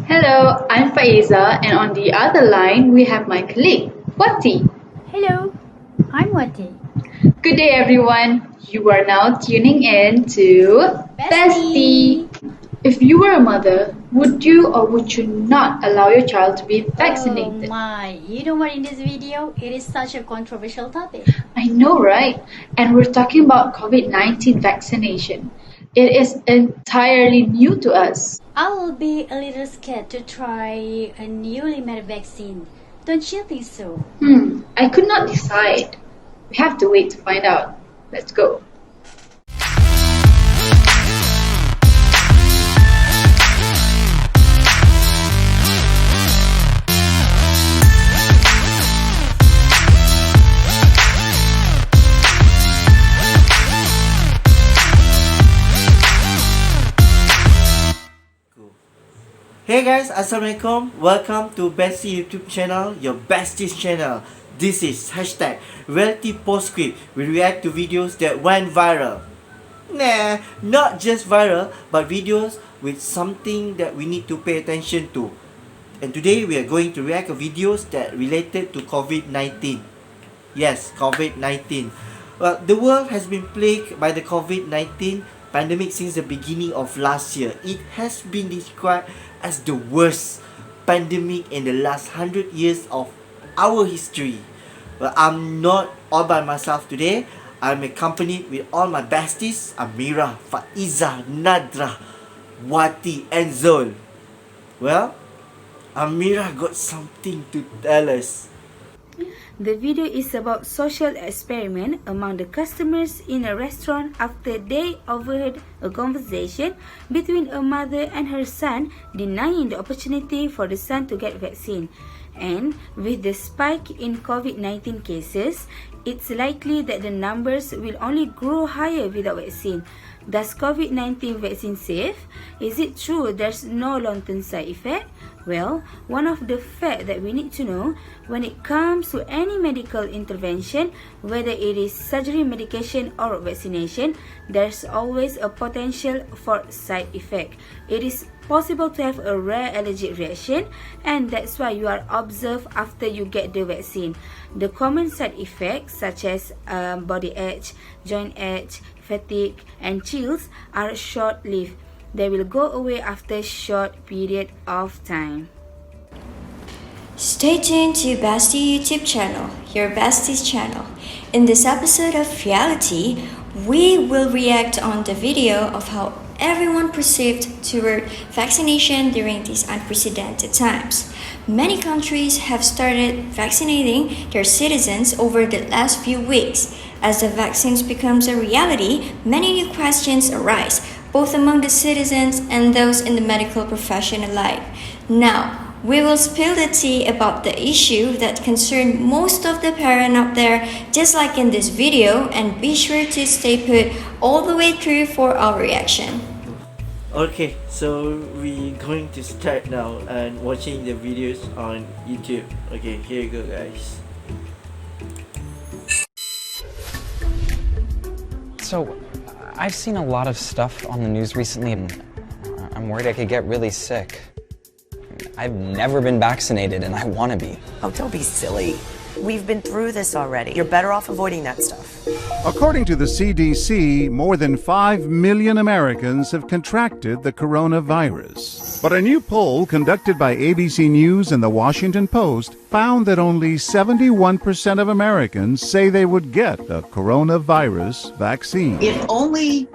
Hello, I'm Faizah, and on the other line we have my colleague, Waty. Hello, I'm Waty. Good day, everyone. You are now tuning in to BesTEA. If you were a mother, would you or would you not allow your child to be vaccinated? Oh my, you know what, in this video, it is such a controversial topic. I know, right? And we're talking about COVID-19 vaccination. It is entirely new to us. I will be a little scared to try a newly made vaccine. Don't you think so? I could not decide. We have to wait to find out. Let's go. Hey guys, Assalamualaikum. Welcome to BesTEA YouTube channel, your besties channel. This is hashtag reality post script. We react to videos that went viral. Nah, not just viral, but videos with something that we need to pay attention to. And today we are going to react to videos that related to COVID-19. Yes, COVID-19. Well, the world has been plagued by the COVID-19 pandemic since the beginning of last year. It has been described as the worst pandemic in the last 100 years of our history. Well, I'm not all by myself today. I'm accompanied with all my besties, Amirah, Faizah, Nadrah, Waty and Zul. Well, Amirah got something to tell us. The video is about social experiment among the customers in a restaurant after they overheard a conversation between a mother and her son denying the opportunity for the son to get vaccine. And with the spike in COVID-19 cases, it's likely that the numbers will only grow higher without vaccine. Does COVID-19 vaccine safe? Is it true there's no long-term side effect? Well, one of the facts that we need to know when it comes to any medical intervention, whether it is surgery, medication or vaccination, there's always a potential for side effect. It is possible to have a rare allergic reaction, and that's why you are observed after you get the vaccine. The common side effects such as body ache, joint ache, fatigue and chills are short-lived. They will go away after a short period of time. Stay tuned to BesTEA YouTube channel, your besties channel. In this episode of Reality, we will react on the video of how everyone perceived toward vaccination during these unprecedented times. Many countries have started vaccinating their citizens over the last few weeks. As the vaccines becomes a reality, many new questions arise, both among the citizens and those in the medical profession alike. Now, we will spill the tea about the issue that concerned most of the parents out there, just like in this video, and be sure to stay put all the way through for our reaction. Okay, so we're going to start now and watching the videos on YouTube. Okay, here you go guys. So, I've seen a lot of stuff on the news recently and I'm worried I could get really sick. I've never been vaccinated and I want to be. Oh, don't be silly. We've been through this already. You're better off avoiding that stuff. According to the CDC, more than 5 million Americans have contracted the coronavirus. But a new poll conducted by ABC News and the Washington Post found that only 71% of Americans say they would get the coronavirus vaccine. If only,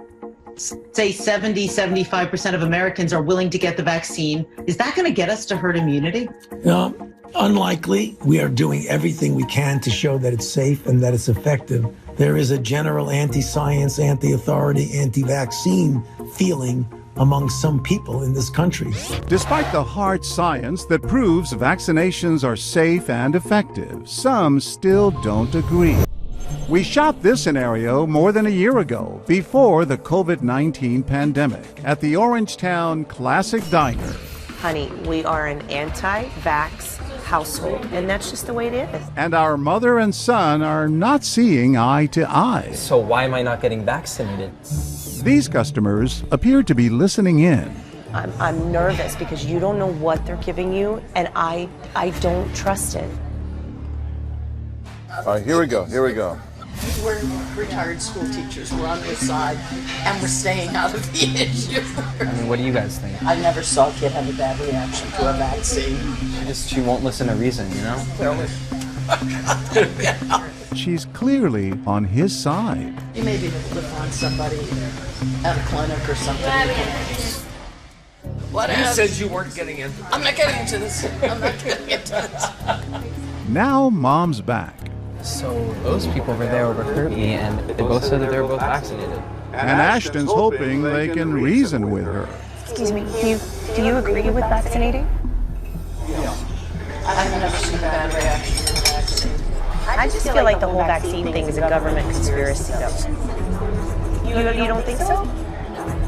say, 75% of Americans are willing to get the vaccine, is that going to get us to herd immunity? No, unlikely. We are doing everything we can to show that it's safe and that it's effective. There is a general anti-science, anti-authority, anti-vaccine feeling among some people in this country. Despite the hard science that proves vaccinations are safe and effective, some still don't agree. We shot this scenario more than a year ago, before the COVID-19 pandemic, at the Orangetown Classic Diner. Honey, we are an anti-vax household, and that's just the way it is. And our mother and son are not seeing eye to eye. So why am I not getting vaccinated? These customers appear to be listening in. I'm nervous because you don't know what they're giving you, and I don't trust it. All right, here we go. We're retired school teachers. We're on their side, and we're staying out of the issue. I mean, what do you guys think? I never saw a kid have a bad reaction to a vaccine. She won't listen to reason, you know? Clearly. She's clearly on his side. You may be able to find somebody at a clinic or something. Whatever. You said you weren't getting into this. I'm not getting into this. I'm not getting into this. Now Mom's back. So those people over there overheard me, and they both said that they were both vaccinated. And Ashton's hoping they can reason with her. Excuse me, do you agree with vaccinating? I've never seen a bad reaction to a vaccine. I just feel like the whole vaccine thing is a government conspiracy, though. You don't think so?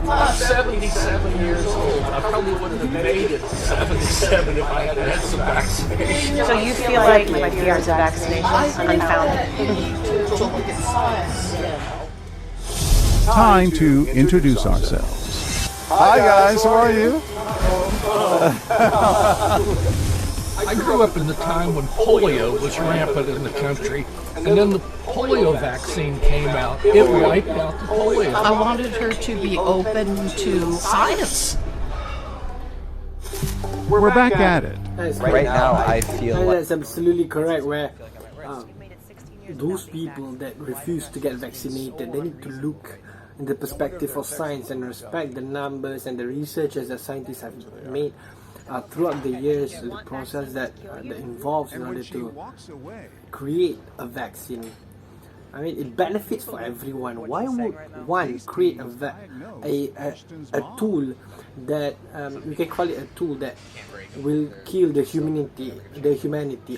I'm 77 years old. I probably wouldn't have made it to 77 if I had had some vaccination. So you feel like my fears of vaccination is unfounded? To look at science. Time to introduce ourselves. Hi guys, how are you? I grew up in the time when polio was rampant in the country, and then the polio vaccine came out. It wiped out the polio. I wanted her to be open to science. We're back at it. Right now, I feel like... That's absolutely correct, where those people that refuse to get vaccinated, they need to look in the perspective of science and respect the numbers and the researches that scientists have made throughout the years, the process that involves in order to create a vaccine. I mean, it benefits for everyone. Why would one create a tool that we can call it a tool that will kill the humanity,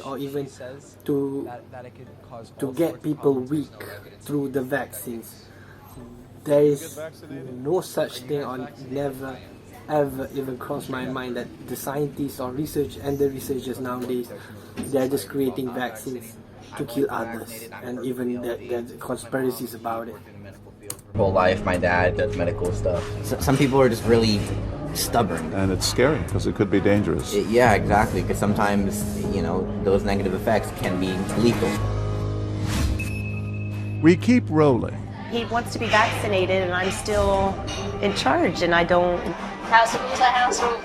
or even to get people weak through the vaccines? There is no such thing, or never ever even crossed my mind that the scientists or the researchers nowadays, they're just creating vaccines to kill others, and even there's conspiracies about it. Whole life, my dad does medical stuff. Some people are just really stubborn. And it's scary because it could be dangerous. Yeah, exactly, because sometimes, you know, those negative effects can be lethal. We keep rolling. He wants to be vaccinated, and I'm still in charge, and I don't... House rules are house rules.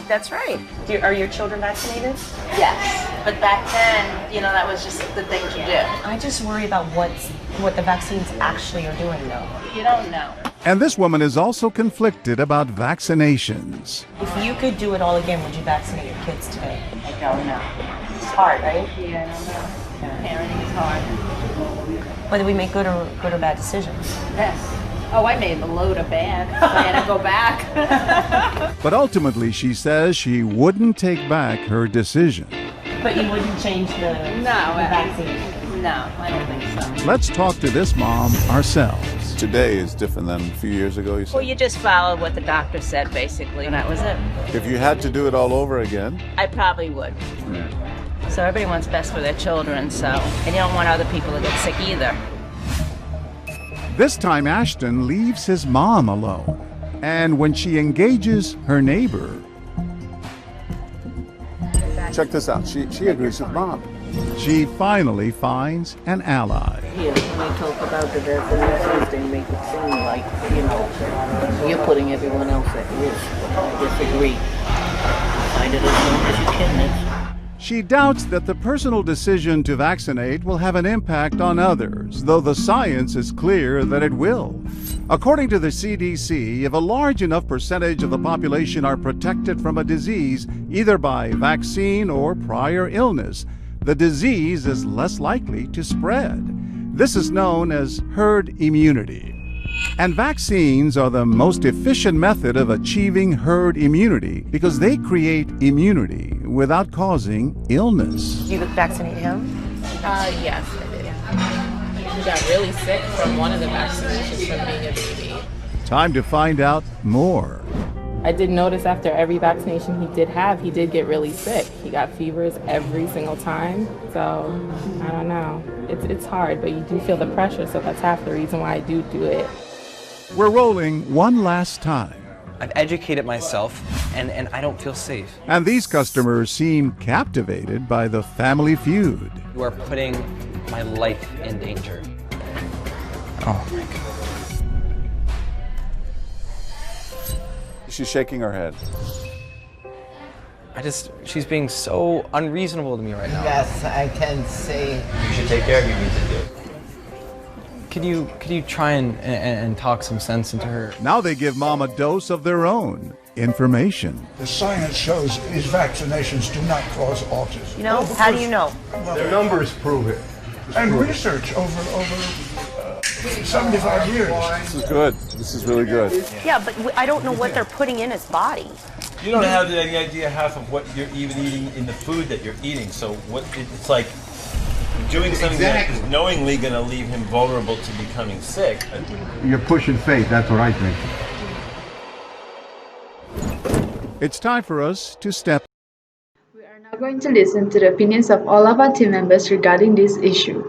That's right. Are your children vaccinated? Yes, but back then, you know, that was just the thing to do. I just worry about what the vaccines actually are doing, though. You don't know. And this woman is also conflicted about vaccinations. If you could do it all again, would you vaccinate your kids today? I don't know. It's hard, right? Yeah, I don't know. Parenting is hard. Whether we make good or bad decisions. Yes. Oh, I made a load of bad. I had to go back. But ultimately, she says she wouldn't take back her decision. But you wouldn't change the vaccine? No, I don't think so. Let's talk to this mom ourselves. Today is different than a few years ago, you said? Well, you just followed what the doctor said, basically, and that was it. If you had to do it all over again? I probably would. So everybody wants best for their children, and you don't want other people to get sick either. This time Ashton leaves his mom alone, and when she engages her neighbor... Check this out, she agrees with Mom. She finally finds an ally. Here, when they talk about the vaccinations, they make it seem like, you know, you're putting everyone else at risk. I disagree. Find it as long as you can. She doubts that the personal decision to vaccinate will have an impact on others, though the science is clear that it will. According to the CDC, if a large enough percentage of the population are protected from a disease, either by vaccine or prior illness, the disease is less likely to spread. This is known as herd immunity. And vaccines are the most efficient method of achieving herd immunity because they create immunity without causing illness. Did you vaccinate him? Yes, I did. He got really sick from one of the vaccinations from being a baby. Time to find out more. I did notice after every vaccination he did get really sick. He got fevers every single time. So, I don't know. It's hard, but you do feel the pressure, so that's half the reason why I do it. We're rolling one last time. I've educated myself, and I don't feel safe. And these customers seem captivated by the family feud. You are putting my life in danger. Oh my God. She's shaking her head. She's being so unreasonable to me right now. Yes, I can say. You should take care of your music. Could you try and talk some sense into her? Now they give Mom a dose of their own information. The science shows these vaccinations do not cause autism. You know, how do you know? Well, the numbers prove it. And research over 75 years. This is good. This is really good. Yeah, but I don't know what they're putting in his body. You don't have any idea half of what you're even eating in the food that you're eating. So it's like doing something that is knowingly going to leave him vulnerable to becoming sick. You're pushing faith, that's what I think. It's time for us to step. We are now going to listen to the opinions of all of our team members regarding this issue.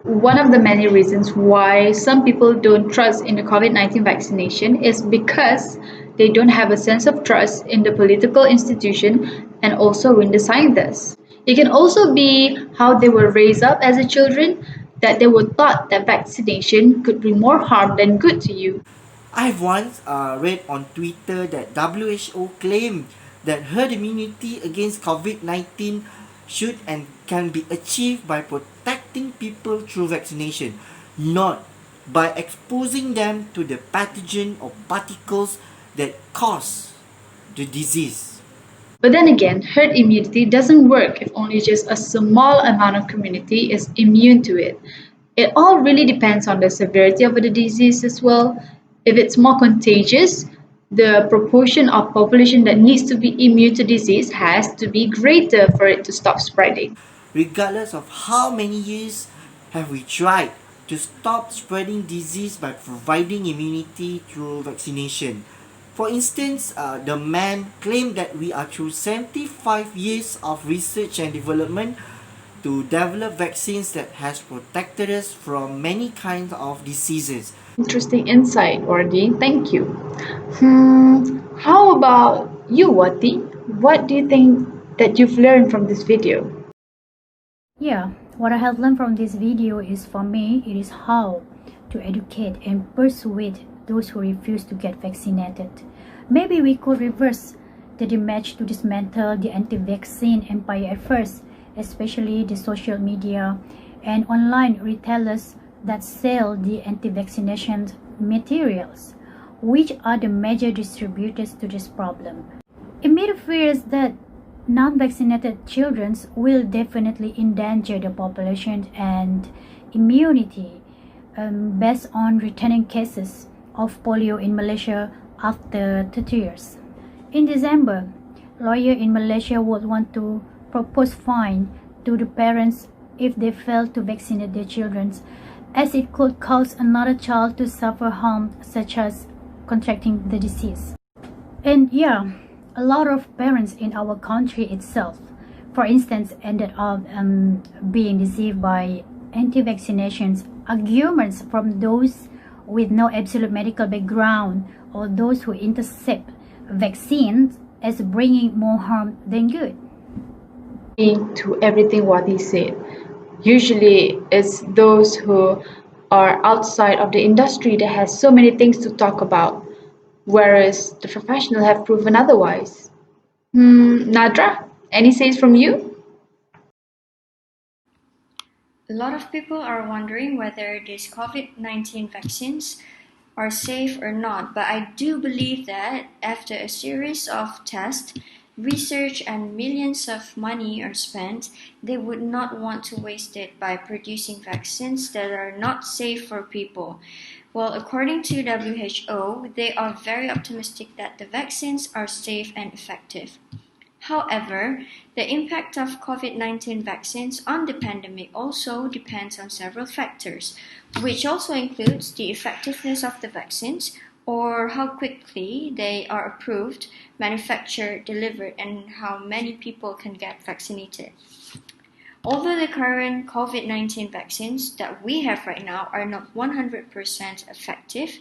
One of the many reasons why some people don't trust in the COVID-19 vaccination is because they don't have a sense of trust in the political institution and also in the scientists. It can also be how they were raised up as a children, that they were taught that vaccination could bring more harm than good to you. I've once read on Twitter that WHO claimed that herd immunity against COVID-19 should and can be achieved by protecting people through vaccination, not by exposing them to the pathogen or particles that cause the disease. But then again, herd immunity doesn't work if only just a small amount of community is immune to it. It all really depends on the severity of the disease as well. If it's more contagious, the proportion of population that needs to be immune to disease has to be greater for it to stop spreading. Regardless of how many years have we tried to stop spreading disease by providing immunity through vaccination. For instance, the man claimed that we are through 75 years of research and development to develop vaccines that has protected us from many kinds of diseases. Interesting insight, Wardy. Thank you. How about you, Waty? What do you think that you've learned from this video? Yeah, what I have learned from this video is, for me, it is how to educate and persuade those who refuse to get vaccinated. Maybe we could reverse the damage to dismantle the anti-vaccine empire at first, especially the social media and online retailers that sell the anti-vaccination materials, which are the major distributors to this problem. It made fears that non-vaccinated children will definitely endanger the population and immunity based on returning cases of polio in Malaysia after 30 years. In December, lawyers in Malaysia would want to propose fine to the parents if they fail to vaccinate their children, as it could cause another child to suffer harm, such as contracting the disease. And yeah, a lot of parents in our country itself, for instance, ended up being deceived by anti-vaccinations arguments from those with no absolute medical background or those who intercept vaccines as bringing more harm than good. To everything what he said, usually it's those who are outside of the industry that has so many things to talk about, whereas the professionals have proven otherwise. Nadrah, any says from you? A lot of people are wondering whether these COVID-19 vaccines are safe or not, but I do believe that after a series of tests, research and millions of money are spent, they would not want to waste it by producing vaccines that are not safe for people. Well, according to WHO, they are very optimistic that the vaccines are safe and effective. However, the impact of COVID-19 vaccines on the pandemic also depends on several factors, which also includes the effectiveness of the vaccines, or how quickly they are approved, manufactured, delivered, and how many people can get vaccinated. Although the current COVID-19 vaccines that we have right now are not 100% effective,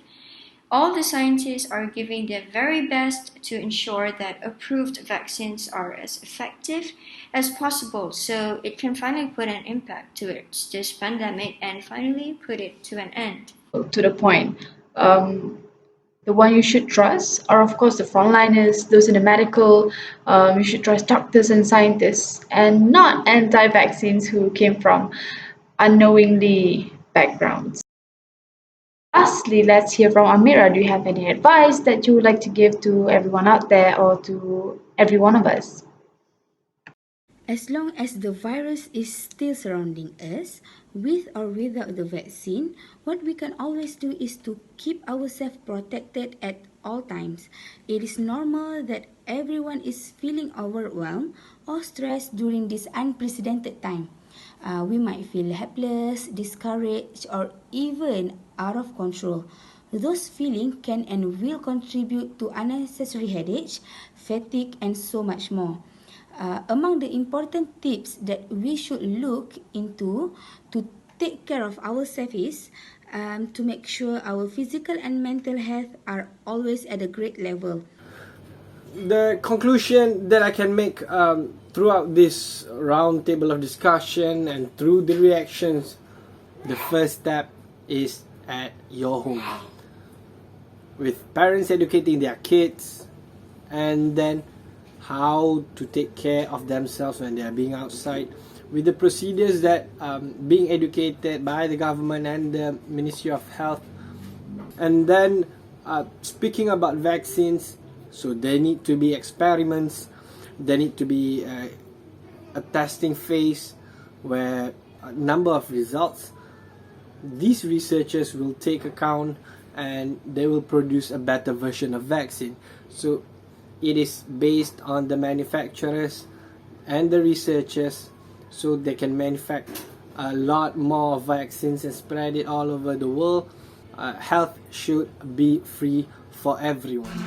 All the scientists are giving their very best to ensure that approved vaccines are as effective as possible so it can finally put an impact towards this pandemic and finally put it to an end. To the point. The one you should trust are, of course, the frontliners, those in the medical. You should trust doctors and scientists, and not anti-vaccines who came from unknowingly backgrounds. Lastly, let's hear from Amirah. Do you have any advice that you would like to give to everyone out there or to every one of us? As long as the virus is still surrounding us, with or without the vaccine, what we can always do is to keep ourselves protected at all times. It is normal that everyone is feeling overwhelmed or stressed during this unprecedented time. We might feel helpless, discouraged, or even out of control. Those feelings can and will contribute to unnecessary headache, fatigue, and so much more. Among the important tips that we should look into to take care of ourselves is to make sure our physical and mental health are always at a great level. The conclusion that I can make throughout this round table of discussion and through the reactions, the first step is at your home. With parents educating their kids, and then how to take care of themselves when they are being outside, with the procedures that being educated by the government and the Ministry of Health. And then speaking about vaccines, so there need to be experiments, there need to be a testing phase where a number of results these researchers will take account and they will produce a better version of vaccine. So it is based on the manufacturers and the researchers, so they can manufacture a lot more vaccines and spread it all over the world. Health should be free for everyone.